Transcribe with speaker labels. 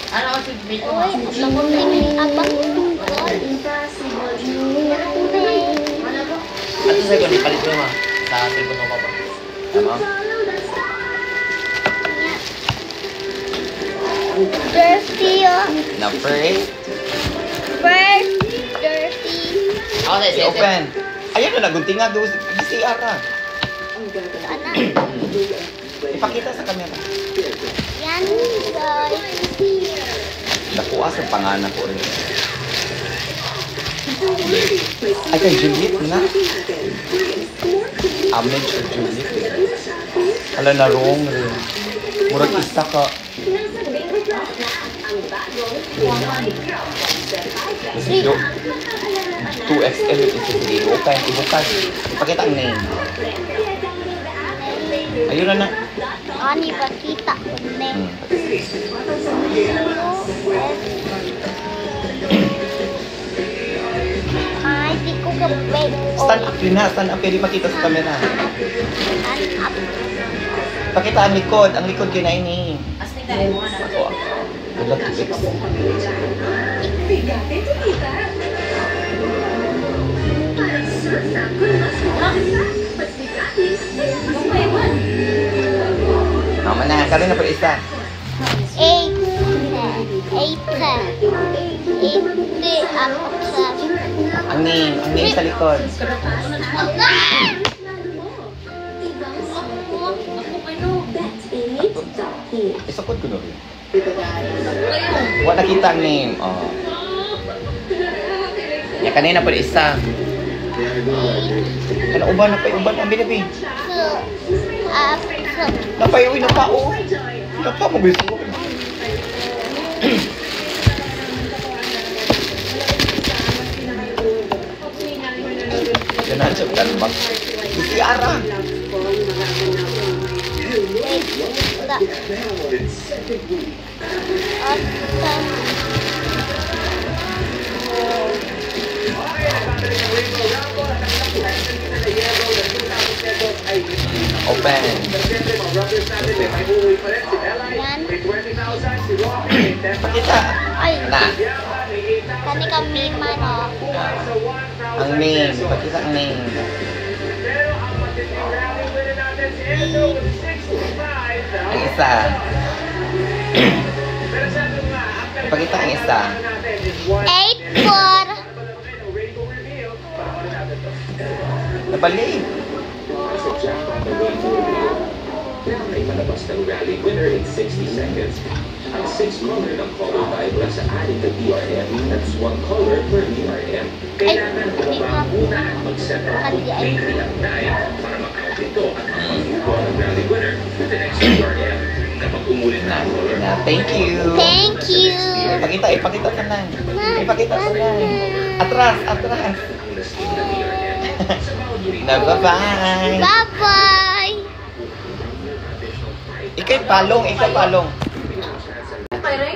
Speaker 1: Ano kasi bito mo? Ato sa'yo, palit mo ma. Sa cellphone mo pa. Tama?
Speaker 2: Dirty, oh.
Speaker 1: Na first.
Speaker 2: First, dirty.
Speaker 1: Ako sa'yo, sige.
Speaker 3: Open. Ayan na, nagunting nga. CR ka.
Speaker 2: Sana.
Speaker 3: Ipakita sa camera.
Speaker 2: Yan, guys.
Speaker 3: Nakuha sa pangalan ko rin. Ay, kay Juliet na. Amen sa Juliet. Hala na wrong rin. Murag isa ka. Zero. 2XL ito zero. Kaya ibukas. Ipakita ang name. Ayun na na.
Speaker 2: Ani, pakita. Ay, di ko kapag.
Speaker 3: Stand up yun ha. Stand up. Pwede makita sa camera.
Speaker 2: Stand up.
Speaker 3: Pakita ang likod. Ang likod yun ay ni.
Speaker 1: Astig tayo mo na.
Speaker 3: Ako. Wala to fix. Mama na. Karoon na pala isa.
Speaker 2: 8. 8.
Speaker 3: Ang name sa likod. Isukod ko na rin. Wala nakita ang name. Oh. Ya kanina pa isa. Kana uban na pa uban ang binabi. Napay na pa oh. Napa mo gusto. Jangan cepat bang. Tiara. Open. Pakita.
Speaker 2: Ay,
Speaker 3: Nah,
Speaker 2: kani kami mano.
Speaker 3: ang name. Pakita ang name. Ang isa. Pakita ang isa.
Speaker 2: 8-4.
Speaker 3: Nabalik.
Speaker 4: Ay malabas ng rally winner in 60 seconds. Ang 6 color ng color vibe na sa adding na DRM, that's 1 color per DRM. Kailangan bumaba muna at mag-set up completely ang die para mag-out ito at mag-move ng rally winner to the next DRM. Kapag umulit na ang color,
Speaker 3: Thank you.
Speaker 2: Thank you.
Speaker 3: Ipakita ka na. Ipakita ka na. Atras.
Speaker 4: ang lasting na DRM.
Speaker 3: Na bye-bye.
Speaker 2: Bye-bye.
Speaker 3: Ikay palong.
Speaker 1: Okay, Ray?